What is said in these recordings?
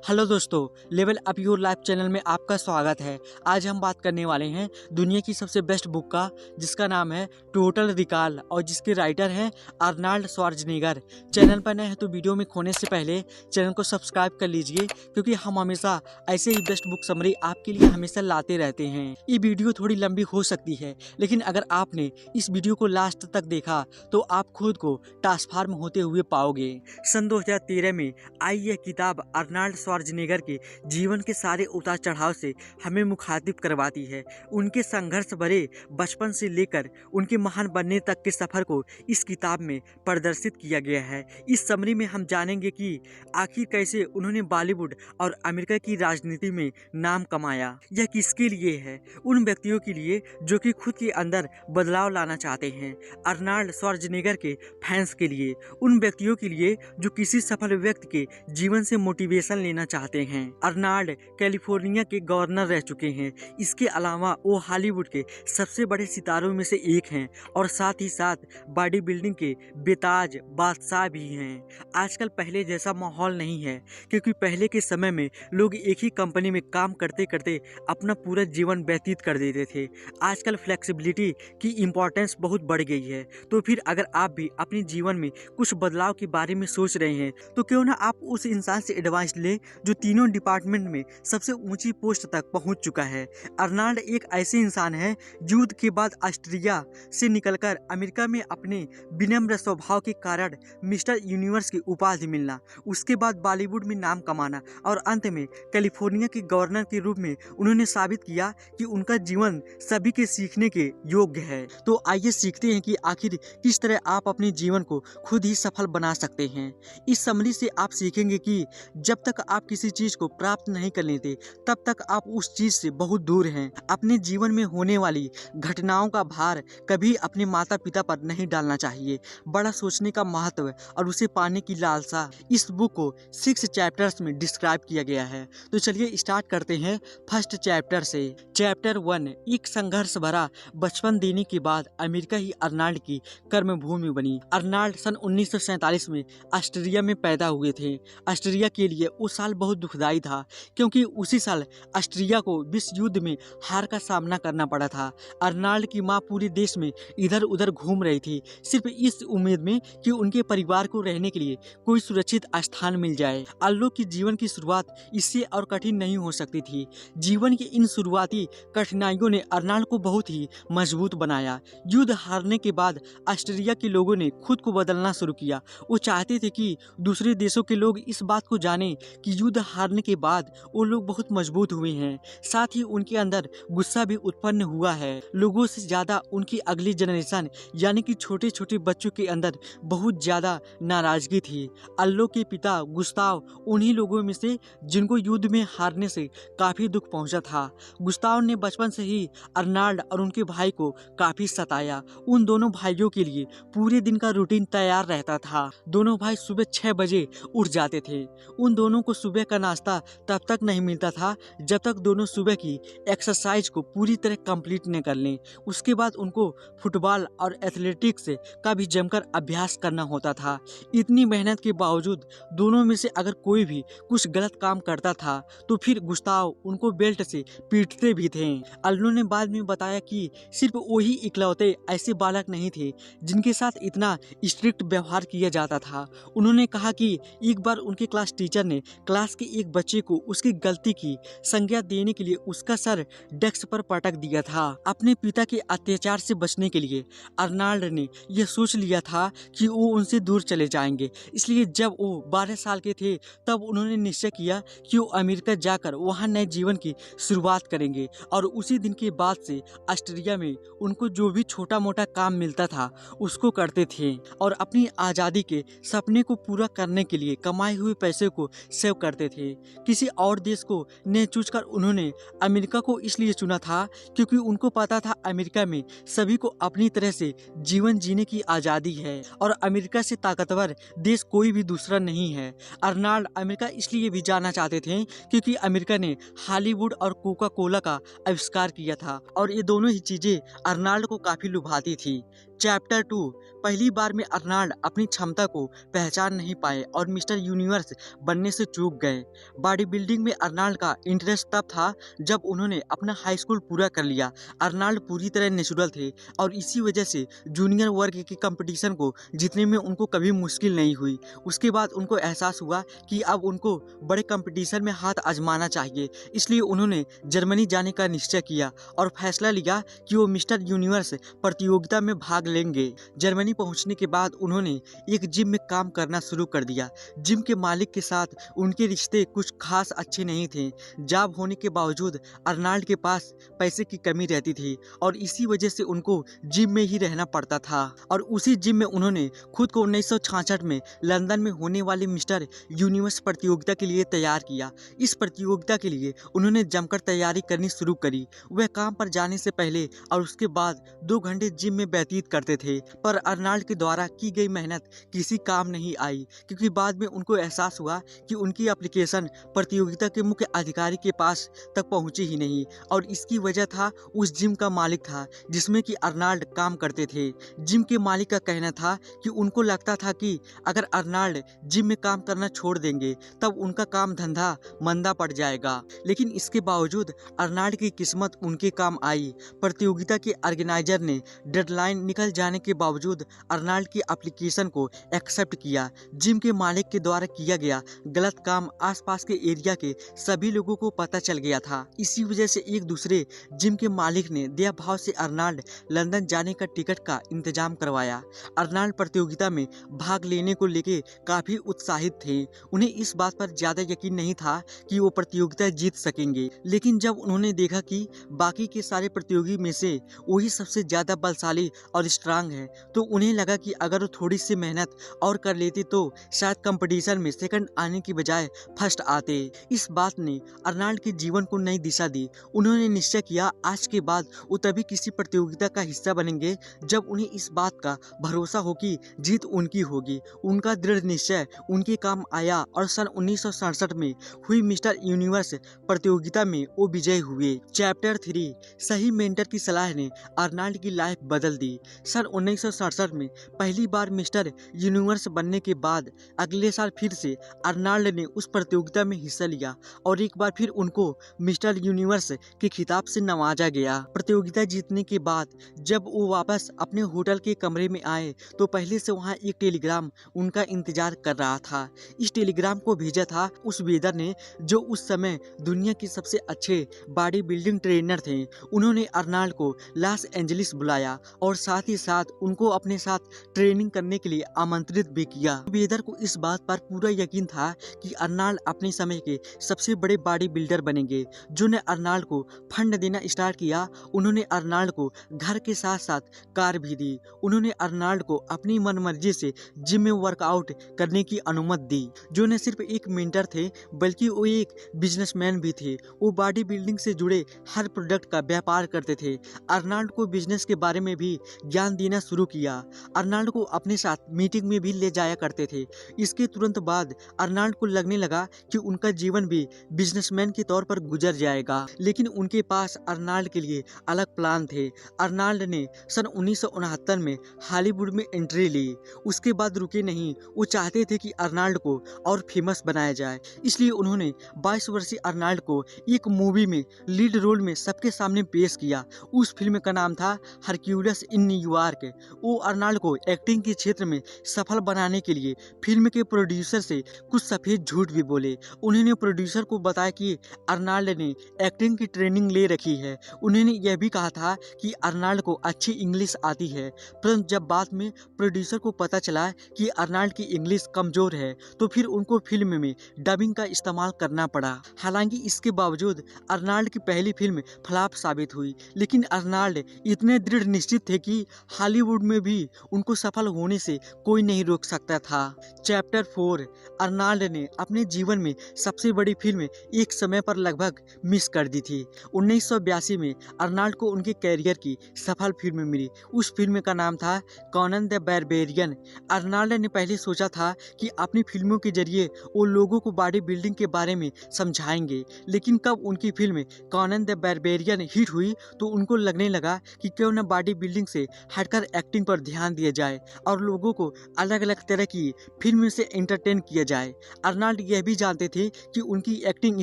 Hello दोस्तों, level up your life channel में आपका स्वागत है। आज हम बात करने वाले हैं दुनिया की सबसे बेस्ट बुक का, जिसका नाम है टोटल रिकॉल और जिसके राइटर हैं अर्नाल्ड श्वार्ज़नेगर। चैनल पर नए हैं तो वीडियो में खोने से पहले चैनल को सब्सक्राइब कर लीजिए, क्योंकि हम हमेशा ऐसे ही बेस्ट बुक समरी आपके लिए हमेशा लाते रहते हैं। ये वीडियो थोड़ी लंबी हो सकती है, लेकिन अगर आपने इस वीडियो को लास्ट तक देखा तो आप खुद को ट्रांसफॉर्म होते हुए पाओगे। सन 2013 में आई यह किताब अर्नाल्ड श्वार्ज़नेगर के जीवन के सारे उतार चढ़ाव से हमें मुखातिब करवाती है। उनके संघर्ष भरे बचपन से लेकर उनके महान बनने तक के सफर को इस किताब में प्रदर्शित किया गया है। इस समरी में हम जानेंगे कि आखिर कैसे उन्होंने बॉलीवुड और अमेरिका की राजनीति में नाम कमाया। यह किसके लिए है? उन व्यक्तियों के लिए जो कि खुद के अंदर बदलाव लाना चाहते हैं। अर्नाल्ड श्वार्ज़नेगर के फैंस के लिए, उन व्यक्तियों के लिए जो किसी सफल व्यक्ति के जीवन से मोटिवेशन लेना चाहते हैं। अर्नाल्ड कैलिफोर्निया के गवर्नर रह चुके हैं। इसके अलावा वो हॉलीवुड के सबसे बड़े सितारों में से एक हैं और साथ ही साथ बॉडी बिल्डिंग के बेताज बादशाह भी हैं। आजकल पहले जैसा माहौल नहीं है, क्योंकि पहले के समय में लोग एक ही कंपनी में काम करते करते अपना पूरा जीवन व्यतीत कर देते थे। आजकल फ्लेक्सिबिलिटी की इम्पोर्टेंस बहुत बढ़ गई है। तो फिर अगर आप भी अपने जीवन में कुछ बदलाव के बारे में सोच रहे हैं तो क्यों ना आप उस इंसान से एडवाइस ले जो तीनों डिपार्टमेंट में सबसे ऊंची पोस्ट तक पहुंच चुका है। अर्नाल्ड एक ऐसे इंसान है, युद्ध के बाद ऑस्ट्रिया से निकलकर अमेरिका में अपने विनम्र स्वभाव के कारण मिस्टर यूनिवर्स की उपाधि मिलना, उसके बाद बॉलीवुड में नाम कमाना और अंत में कैलिफोर्निया के गवर्नर के रूप में उन्होंने साबित किया कि उनका जीवन सभी के सीखने के योग्य है। तो आइए सीखते हैं कि आखिर किस तरह आप अपने जीवन को खुद ही सफल बना सकते हैं। इस समरी से आप सीखेंगे कि जब तक आप किसी चीज को प्राप्त नहीं कर लेते तब तक आप उस चीज से बहुत दूर हैं। अपने जीवन में होने वाली घटनाओं का भार कभी अपने माता पिता पर नहीं डालना चाहिए। बड़ा सोचने का महत्व और उसे पाने की लालसा इस बुक को 6 चैप्टर्स में डिस्क्राइब किया गया है। तो चलिए स्टार्ट करते हैं फर्स्ट चैप्टर से। चैप्टर 1, एक संघर्ष भरा बचपन देने के बाद अमेरिका ही अर्नाल्ड की कर्मभूमि बनी। अर्नाल्ड सन 1947 में ऑस्ट्रिया में पैदा हुए थे। ऑस्ट्रिया के लिए वो साल बहुत दुखदाई था, क्योंकि उसी साल ऑस्ट्रिया को विश्व युद्ध में हार का सामना करना पड़ा था। अर्नाल्ड की मां पूरे देश में इधर उधर घूम रही थी, सिर्फ इस उम्मीद में कि उनके परिवार को रहने के लिए कोई सुरक्षित स्थान मिल जाए। अल्लो की जीवन की शुरुआत इससे और कठिन नहीं हो सकती थी। जीवन की इन शुरुआती कठिनाइयों ने अर्नाल्ड को बहुत ही मजबूत बनाया। युद्ध हारने के बाद ऑस्ट्रिया के लोगों ने खुद को बदलना शुरू किया। वो चाहते थे कि दूसरे देशों के लोग इस बात को जानें कि युद्ध हारने के बाद वो लोग बहुत मजबूत हुए हैं। साथ ही उनके अंदर गुस्सा भी उत्पन्न हुआ है। लोगों से ज्यादा उनकी अगली जनरेशन यानी कि छोटे छोटे बच्चों के अंदर बहुत ज्यादा नाराजगी थी। अल्लो के पिता गुस्ताव उन्हीं लोगों में से जिनको युद्ध में हारने से काफी दुख पहुंचा था। गुस्ताव ने बचपन से ही अर्नाल्ड और उनके भाई को काफी सताया। उन दोनों भाइयों के लिए पूरे दिन का रूटीन तैयार रहता था। दोनों भाई सुबह 6 बजे उठ जाते थे। उन दोनों को सुबह का नाश्ता तब तक नहीं मिलता था जब तक दोनों सुबह की एक्सरसाइज को पूरी तरह कंप्लीट न कर लें। उसके बाद उनको फुटबॉल और एथलेटिक्स का भी जमकर अभ्यास करना होता था। इतनी मेहनत के बावजूद दोनों में से अगर कोई भी कुछ गलत काम करता था तो फिर गुस्ताव उनको बेल्ट से पीटते भी थे। अल्लू ने बाद में बताया कि सिर्फ वही इकलौते ऐसे बालक नहीं थे जिनके साथ इतना स्ट्रिक्ट व्यवहार किया जाता था। उन्होंने कहा कि एक बार उनके क्लास टीचर ने क्लास के एक बच्चे को उसकी गलती की संज्ञा देने के लिए उसका सर डेस्क पर पटक दिया था। अपने पिता के अत्याचार से बचने के लिए अर्नाल्ड ने यह सोच लिया था कि वो उनसे दूर चले जाएंगे। इसलिए जब वो 12 साल के थे तब उन्होंने निश्चय किया कि वो अमेरिका जाकर वहाँ नए जीवन की शुरुआत करेंगे। और उसी दिन के बाद से ऑस्ट्रिया में उनको जो भी छोटा मोटा काम मिलता था उसको करते थे और अपनी आज़ादी के सपने को पूरा करने के लिए कमाए हुए पैसे को सेव करते थे। किसी और देश को न चूझकर उन्होंने अमेरिका को इसलिए चुना था क्योंकि उनको पता था अमेरिका में सभी को अपनी तरह से जीवन जीने की आज़ादी है और अमेरिका से ताकतवर देश कोई भी दूसरा नहीं है। अर्नाल्ड अमेरिका इसलिए भी जाना चाहते थे क्योंकि अमेरिका ने हॉलीवुड और कोका कोला का आविष्कार किया था और ये दोनों ही चीज़ें अर्नाल्ड को काफ़ी लुभाती थी। चैप्टर 2। पहली बार में अर्नाल्ड अपनी क्षमता को पहचान नहीं पाए और मिस्टर यूनिवर्स बनने से चूक गए। बॉडी बिल्डिंग में अर्नाल्ड का इंटरेस्ट तब था जब उन्होंने अपना हाई स्कूल पूरा कर लिया। अर्नाल्ड पूरी तरह नेचुरल थे और इसी वजह से जूनियर वर्ग के कंपटीशन को जीतने में उनको कभी मुश्किल नहीं हुई। उसके बाद उनको एहसास हुआ कि अब उनको बड़े कंपटीशन में हाथ आजमाना चाहिए, इसलिए उन्होंने जर्मनी जाने का निश्चय किया और फैसला लिया कि वो मिस्टर यूनिवर्स प्रतियोगिता में भाग लेंगे। जर्मनी पहुंचने के बाद उन्होंने एक जिम में काम करना शुरू कर दिया। जिम के मालिक के साथ उनके रिश्ते कुछ खास अच्छे नहीं थे। जॉब होने के बावजूद अर्नाल्ड के पास पैसे की कमी रहती थी और इसी वजह से उनको जिम में ही रहना पड़ता था। और उसी जिम में उन्होंने खुद को 1966 में लंदन में होने वाली मिस्टर यूनिवर्स प्रतियोगिता के लिए तैयार किया। इस प्रतियोगिता के लिए उन्होंने जमकर तैयारी करनी शुरू करी। वह काम पर जाने से पहले और उसके बाद 2 घंटे जिम में व्यतीत करते थे, पर अर्नाल्ड के द्वारा की गई मेहनत किसी काम नहीं आई, क्योंकि बाद में उनको एहसास हुआ कि उनकी एप्लीकेशन प्रतियोगिता के मुख्य अधिकारी के पास तक पहुंची ही नहीं। और इसकी वजह था उस जिम का मालिक था जिसमें कि अर्नाल्ड काम करते थे। जिम के मालिक का कहना था कि उनको लगता था कि अगर अर्नाल्ड जिम में काम करना छोड़ देंगे तब उनका काम धंधा मंदा पड़ जाएगा। लेकिन इसके बावजूद अर्नाल्ड की किस्मत उनके काम आई। प्रतियोगिता के ऑर्गेनाइजर ने डेडलाइन निकल जाने के बावजूद अर्नाल्ड की एप्लीकेशन को एक्सेप्ट किया। जिम के मालिक के द्वारा किया गया गलत काम आसपास के एरिया के सभी लोगों को पता चल गया था। इसी वजह से एक दूसरे जिम के मालिक ने दया भाव से अर्नाल्ड लंदन जाने का टिकट का इंतजाम करवाया। अर्नाल्ड प्रतियोगिता में भाग लेने को लेकर काफी उत्साहित थे। उन्हें इस बात पर ज्यादा यकीन नहीं था कि वो प्रतियोगिता जीत सकेंगे, लेकिन जब उन्होंने देखा कि बाकी के सारे प्रतियोगी में से वही सबसे ज्यादा बलशाली और स्ट्रांग है, तो उन्हें लगा कि अगर वो थोड़ी सी मेहनत और कर लेते तो शायद कंपटीशन में सेकंड आने की बजाय फर्स्ट आते। इस बात ने अर्नाल्ड के जीवन को नई दिशा दी। उन्होंने निश्चय किया आज के बाद वो तभी किसी प्रतियोगिता का हिस्सा बनेंगे जब उन्हें इस बात का भरोसा हो कि जीत उनकी होगी। उनका दृढ़ निश्चय उनके काम आया और सन 1967 में हुई मिस्टर यूनिवर्स प्रतियोगिता में वो विजयी हुए। चैप्टर 3। सही मेंटर की सलाह ने अर्नाल्ड की लाइफ बदल दी। सन 1967 में पहली बार मिस्टर यूनिवर्स बनने के बाद अगले साल फिर से अर्नाल्ड ने उस प्रतियोगिता में हिस्सा लिया और एक बार फिर उनको मिस्टर यूनिवर्स के खिताब से नवाजा गया। प्रतियोगिता जीतने के बाद जब वो वापस अपने होटल के कमरे में आए तो पहले से वहाँ एक टेलीग्राम उनका इंतजार कर रहा था। इस टेलीग्राम को भेजा था उस वेदर ने, जो उस समय दुनिया के सबसे अच्छे बॉडी बिल्डिंग ट्रेनर थे। उन्होंने अर्नाल्ड को लॉस एंजलिस बुलाया और साथ ही साथ उनको अपने साथ ट्रेनिंग करने के लिए आमंत्रित भी किया। वेदर को इस बात पर पूरा यकीन था कि अर्नाल्ड अपने समय के सबसे बड़े बॉडी बिल्डर बनेंगे। जो ने अर्नाल्ड को फंड देना स्टार्ट किया, उन्होंने अर्नाल्ड को घर के साथ साथ कार भी दी। उन्होंने अर्नाल्ड को अपनी मनमर्जी से जिम में वर्कआउट करने की अनुमति दी। जो न सिर्फ एक मेंटर थे बल्कि वो एक बिजनेसमैन भी थे। वो बॉडी बिल्डिंग से जुड़े हर प्रोडक्ट का व्यापार करते थे। अर्नाल्ड को बिजनेस के बारे में भी ज्ञान देना शुरू किया। अर्नाल्ड को अपने साथ मीटिंग में भी ले जाया करते थे। इसके तुरंत बाद अर्नाल्ड को लगने लगा कि उनका जीवन भी बिजनेसमैन के तौर पर गुजर जाएगा, लेकिन उनके पास अर्नाल्ड के लिए अलग प्लान थे। अर्नाल्ड ने सन 1969 में हॉलीवुड में एंट्री ली। उसके बाद रुके नहीं, वो चाहते थे कि अर्नाल्ड को और फेमस बनाया जाए। इसलिए उन्होंने 22 वर्षीय अर्नाल्ड को एक मूवी में लीड रोल में सबके सामने पेश किया। उस फिल्म का नाम था हरक्यूलस इन न्यूयॉर्क। वो अर्नाल्ड को एक्टिंग के क्षेत्र में सफल बनाने के लिए फिल्म के प्रोड्यूसर से कुछ सफेद झूठ भी बोले। उन्होंने प्रोड्यूसर को बताया कि अर्नाल्ड ने एक्टिंग की ट्रेनिंग ले रखी है। उन्होंने यह भी कहा था कि अर्नाल्ड को अच्छी इंग्लिश आती है, परंतु जब बाद में प्रोड्यूसर को पता चला कि अर्नाल्ड की इंग्लिश कमजोर है तो फिर उनको फिल्म में डबिंग का इस्तेमाल करना पड़ा। हालांकि इसके बावजूद अर्नाल्ड की पहली फिल्म फ्लॉप साबित हुई, लेकिन अर्नाल्ड इतने दृढ़ निश्चित थे कि हॉलीवुड में भी उनको सफल होने से कोई नहीं रोक सकता था। चैप्टर 4। अर्नाल्ड ने अपने जीवन में सबसे बड़ी फिल्म एक समय पर लगभग मिस कर दी थी। 1982 में अर्नाल्ड को उनके कैरियर की सफल फिल्म मिली। उस फिल्म का नाम था कॉनन द बारबेरियन। अर्नाल्ड ने पहले सोचा था कि अपनी फिल्मों के जरिए वो लोगों को बॉडी बिल्डिंग के बारे में समझाएंगे, लेकिन कब उनकी film Conan the barbarian hit हुई तो उनको लगने लगा कि क्यों न बॉडी बिल्डिंग से हटकर एक्टिंग पर ध्यान दिया जाए और लोगों को अलग अलग तरह की फिल्म से एंटरटेन किया जाए। अर्नाल्ड यह भी जानते थे कि उनकी एक्टिंग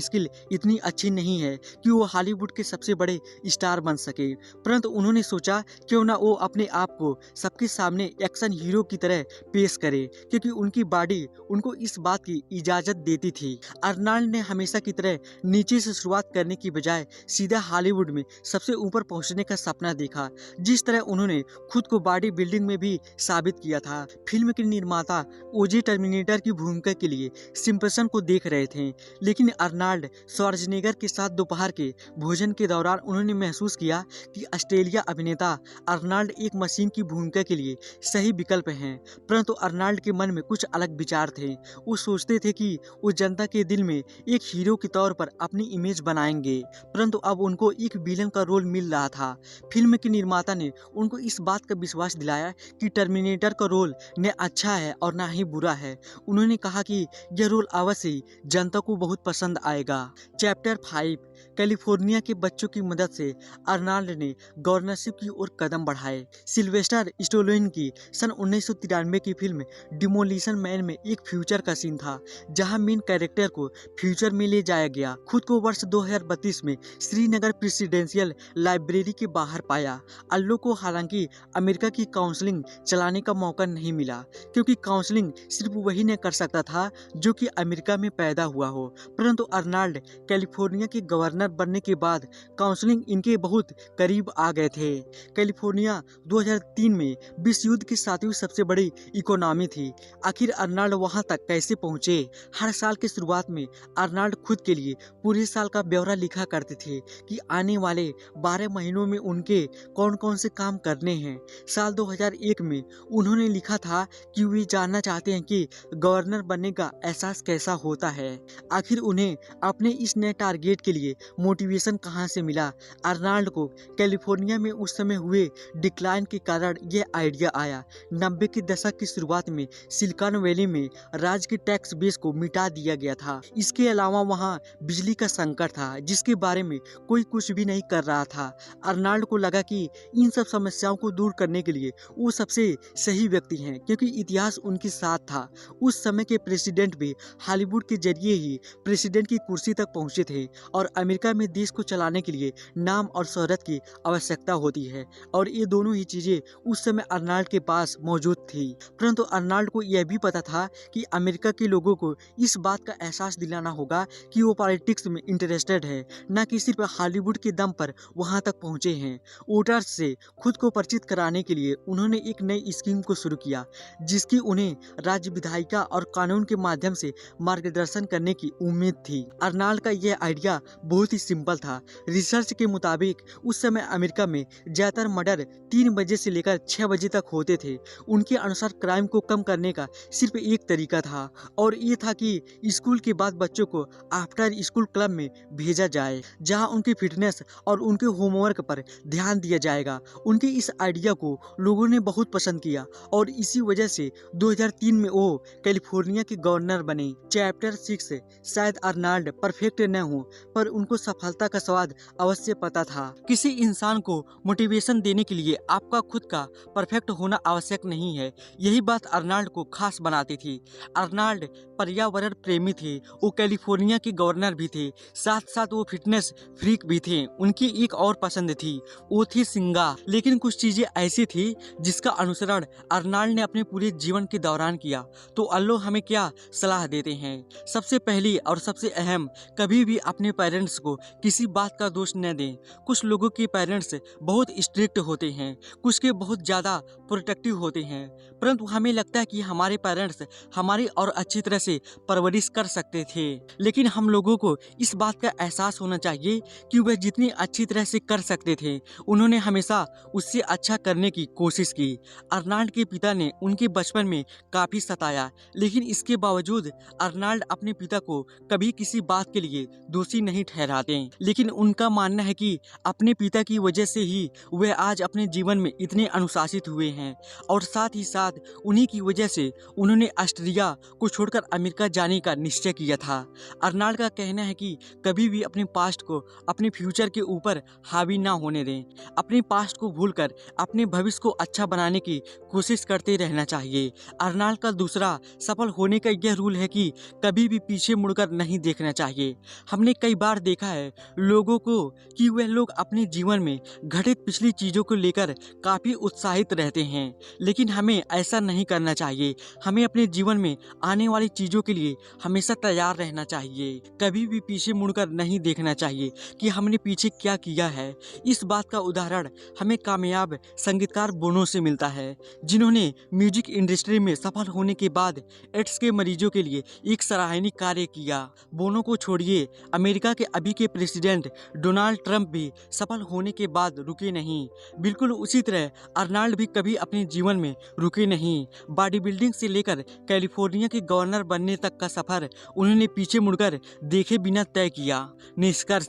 स्किल इतनी अच्छी नहीं है कि वो हॉलीवुड के सबसे बड़े स्टार बन सके, परंतु उन्होंने सोचा क्यों ना वो अपने आप को सबके सामने एक्शन हीरो की तरह पेश करे, क्योंकि उनकी बॉडी उनको इस बात की इजाज़त देती थी। अर्नाल्ड ने हमेशा की तरह नीचे से शुरुआत करने की बजाय सीधा हॉलीवुड में सबसे ऊपर पहुंचने का सपना देखा, जिस तरह उन्होंने खुद को बॉडी बिल्डिंग में भी साबित किया था। फिल्म के निर्माता ओजे टर्मिनेटर की भूमिका के लिए सिम्पसन को देख रहे थे, लेकिन अर्नाल्ड श्वार्ज़नेगर के साथ दोपहर के भोजन के दौरान उन्होंने महसूस किया कि ऑस्ट्रेलिया अभिनेता अर्नाल्ड एक मशीन की भूमिका के लिए सही विकल्प हैं। परंतु अर्नाल्ड के मन में कुछ अलग विचार थे। वो सोचते थे कि वो जनता के दिल में एक हीरो के तौर पर अपनी इमेज बनाएंगे, परंतु अब उनको एक विलन का रोल मिल रहा था। फिल्म के निर्माता ने उनको इस बात का विश्वास दिलाया कि टर्मिनेटर का रोल न अच्छा है और ना ही बुरा है। उन्होंने कहा कि यह रोल अवश्य ही जनता को बहुत पसंद आएगा। चैप्टर 5 कैलिफोर्निया के बच्चों की मदद से अर्नाल्ड ने गवर्नरशिप की ओर कदम बढ़ाए। सिल्वेस्टर स्टैलोन की सन 1993 की फिल्म डिमोलिशन मैन में एक फ्यूचर का सीन था, जहां मेन कैरेक्टर को फ्यूचर में ले जाया गया। खुद को वर्ष 2032 में श्रीनगर प्रेसिडेंशियल लाइब्रेरी के बाहर पाया। अल्लो को हालांकि अमेरिका की काउंसलिंग चलाने का मौका नहीं मिला, क्योंकि काउंसलिंग सिर्फ वही न कर सकता था जो कि अमेरिका में पैदा हुआ हो, परंतु अर्नाल्ड कैलिफोर्निया के गवर्नर बनने के बाद काउंसलिंग इनके बहुत करीब आ गए थे। कैलिफोर्निया 2003 में विश्व युद्ध की 7वीं सबसे बड़ी इकोनॉमी थी। आखिर अर्नाल्ड वहां तक कैसे पहुंचे? हर साल की शुरुआत में अर्नाल्ड खुद के लिए पूरे साल का ब्यौरा लिखा करते थे कि आने वाले 12 महीनों में उनके कौन कौन से काम करने हैं। साल 2001 में उन्होंने लिखा था कि वे जानना चाहते हैं कि गवर्नर बनने का एहसास कैसा होता है। आखिर उन्हें अपने इस नए टारगेट के लिए मोटिवेशन कहां से मिला? अर्नाल्ड को कैलिफोर्निया में उस समय हुए डिक्लाइन के कारण यह आइडिया आया। 90 के दशक की शुरुआत में सिलिकॉन वैली में राज्य के टैक्स बेस को मिटा दिया गया था। इसके अलावा वहां बिजली का संकट था, जिसके बारे में कोई कुछ भी नहीं कर रहा था। अर्नाल्ड को लगा कि इन सब समस्याओं को दूर करने के लिए वो सबसे सही व्यक्ति हैं, क्योंकि इतिहास उनके साथ था। उस समय के प्रेसिडेंट भी हॉलीवुड के जरिए ही प्रेसिडेंट की कुर्सी तक पहुंचे थे, और अमेरिका में देश को चलाने के लिए नाम और शोहरत की आवश्यकता होती है, और ये दोनों ही चीजें उस समय अर्नाल्ड के पास मौजूद थी। परंतु अर्नाल्ड को यह भी पता था कि अमेरिका के लोगों को इस बात का एहसास दिलाना होगा कि वो पॉलिटिक्स में इंटरेस्टेड है, न कि सिर्फ हॉलीवुड के दम पर वहां तक पहुंचे हैं। वोटर्स से खुद को परिचित कराने के लिए उन्होंने एक नई स्कीम को शुरू किया, जिसकी उन्हें राज्य विधायिका और कानून के माध्यम से मार्गदर्शन करने की उम्मीद थी। अर्नाल्ड का यह आइडिया बहुत ही सिंपल था। रिसर्च के मुताबिक उस समय अमेरिका में ज्यादातर मर्डर 3 बजे से लेकर 6 बजे तक होते थे। उनके अनुसार क्राइम को कम करने का सिर्फ एक तरीका था, और ये था कि स्कूल के बाद बच्चों को आफ्टर स्कूल क्लब में भेजा जाए, जहां उनकी फिटनेस और उनके होमवर्क पर ध्यान दिया जाएगा। उनके इस आइडिया को लोगों ने बहुत पसंद किया, और इसी वजह से 2003 में वो कैलिफोर्निया के गवर्नर बने। चैप्टर 6 शायद अर्नाल्ड परफेक्ट न हो, पर उनको सफलता का स्वाद अवश्य पता था। किसी इंसान को मोटिवेशन देने के लिए आपका खुद का परफेक्ट होना आवश्यक नहीं है। यही बात अर्नाल्ड को खास बनाती थी। अर्नाल्ड पर्यावरण प्रेमी थे, वो कैलिफोर्निया के गवर्नर भी थे, साथ साथ वो फिटनेस फ्रीक भी थे। उनकी एक और पसंद थी, वो थी सिंगा। लेकिन कुछ चीजें ऐसी थी जिसका अनुसरण अर्नाल्ड ने अपने पूरे जीवन के दौरान किया। तो अल्लो हमें क्या सलाह देते हैं? सबसे पहली और सबसे अहम, कभी भी अपने पेरेंट्स को किसी बात का दोष न दें। कुछ लोगों के पेरेंट्स बहुत स्ट्रिक्ट होते हैं, कुछ के बहुत ज़्यादा प्रोटेक्टिव होते हैं, परंतु हमें लगता है कि हमारे पेरेंट्स हमारी और अच्छी तरह से परवरिश कर सकते थे। लेकिन हम लोगों को इस बात का एहसास होना चाहिए कि वह जितनी अच्छी तरह से कर सकते थे, उन्होंने हमेशा उससे अच्छा करने की कोशिश की। अर्नाल्ड के पिता ने उनके बचपन में काफ़ी सताया, लेकिन इसके बावजूद अर्नाल्ड अपने पिता को कभी किसी बात के लिए दोषी नहीं ठहराया। ठहराते हैं, लेकिन उनका मानना है कि अपने पिता की वजह से ही वे आज अपने जीवन में इतने अनुशासित हुए हैं और साथ ही साथ उन्हीं की वजह से उन्होंने ऑस्ट्रिया को छोड़कर अमेरिका जाने का निश्चय किया था। अर्नाल्ड का कहना है कि कभी भी अपने पास्ट को अपने फ्यूचर के ऊपर हावी ना होने दें। अपने पास्ट को भूलकर अपने भविष्य को अच्छा बनाने की कोशिश करते रहना चाहिए। अर्नाल्ड का दूसरा सफल होने का यह रूल है कि कभी भी पीछे मुड़कर नहीं देखना चाहिए। हमने कई बार देखा है लोगों को कि वह लोग अपने जीवन में घटित पिछली चीज़ों को लेकर काफ़ी उत्साहित रहते हैं, लेकिन हमें ऐसा नहीं करना चाहिए। हमें अपने जीवन में आने वाली चीज़ों के लिए हमेशा तैयार रहना चाहिए। कभी भी पीछे मुड़कर नहीं देखना चाहिए कि हमने पीछे क्या किया है। इस बात का उदाहरण हमें कामयाब संगीतकार बोनो से मिलता है, जिन्होंने म्यूजिक इंडस्ट्री में सफल होने के बाद एड्स के मरीजों के लिए एक सराहनीय कार्य किया। बोनो को छोड़िए, अमेरिका के अभी के प्रेसिडेंट डोनाल्ड ट्रंप भी सफल होने के बाद रुके नहीं। बिल्कुल उसी तरह अर्नाल्ड भी कभी अपने जीवन में रुके नहीं। बॉडी बिल्डिंग से लेकर कैलिफोर्निया के गवर्नर बनने तक का सफर उन्होंने पीछे मुड़कर देखे बिना तय किया। निष्कर्ष,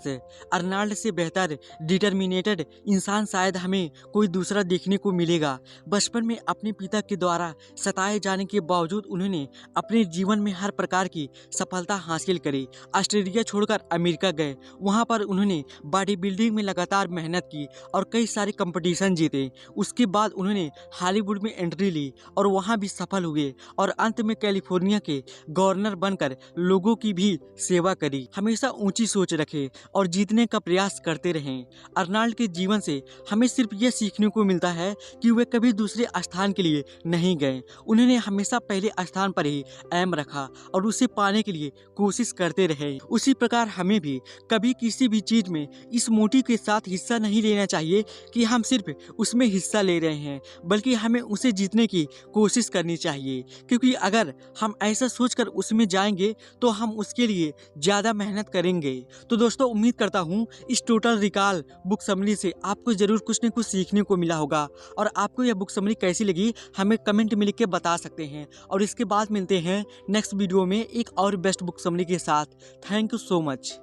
अर्नाल्ड से बेहतर डिटर्मिनेटेड इंसान शायद हमें कोई दूसरा देखने को मिलेगा। बचपन में अपने पिता के द्वारा सताए जाने के बावजूद उन्होंने अपने जीवन में हर प्रकार की सफलता हासिल करी। ऑस्ट्रेलिया छोड़कर अमेरिका गए, वहां पर उन्होंने बॉडी बिल्डिंग में लगातार मेहनत की और कई सारे कंपटीशन जीते। उसके बाद उन्होंने हॉलीवुड में एंट्री ली और वहां भी सफल हुए और अंत में कैलिफोर्निया के गवर्नर बनकर लोगों की भी सेवा करी। हमेशा ऊंची सोच रखें और जीतने का प्रयास करते रहें। अर्नाल्ड के जीवन से हमें सिर्फ यह सीखने को मिलता है कि वे कभी दूसरे स्थान के लिए नहीं गए। उन्होंने हमेशा पहले स्थान पर ही एम रखा और उसे पाने के लिए कोशिश करते रहे। उसी प्रकार हमें भी कभी किसी भी चीज में इस मोटिव के साथ हिस्सा नहीं लेना चाहिए कि हम सिर्फ उसमें हिस्सा ले रहे हैं, बल्कि हमें उसे जीतने की कोशिश करनी चाहिए, क्योंकि अगर हम ऐसा सोचकर उसमें जाएंगे तो हम उसके लिए ज़्यादा मेहनत करेंगे। तो दोस्तों, उम्मीद करता हूँ इस टोटल रिकॉल बुक समरी से आपको ज़रूर कुछ न कुछ सीखने को मिला होगा। और आपको यह बुक समरी कैसी लगी हमें कमेंट में लिख के बता सकते हैं। और इसके बाद मिलते हैं नेक्स्ट वीडियो में एक और बेस्ट बुक समरी के साथ। Thank you so much.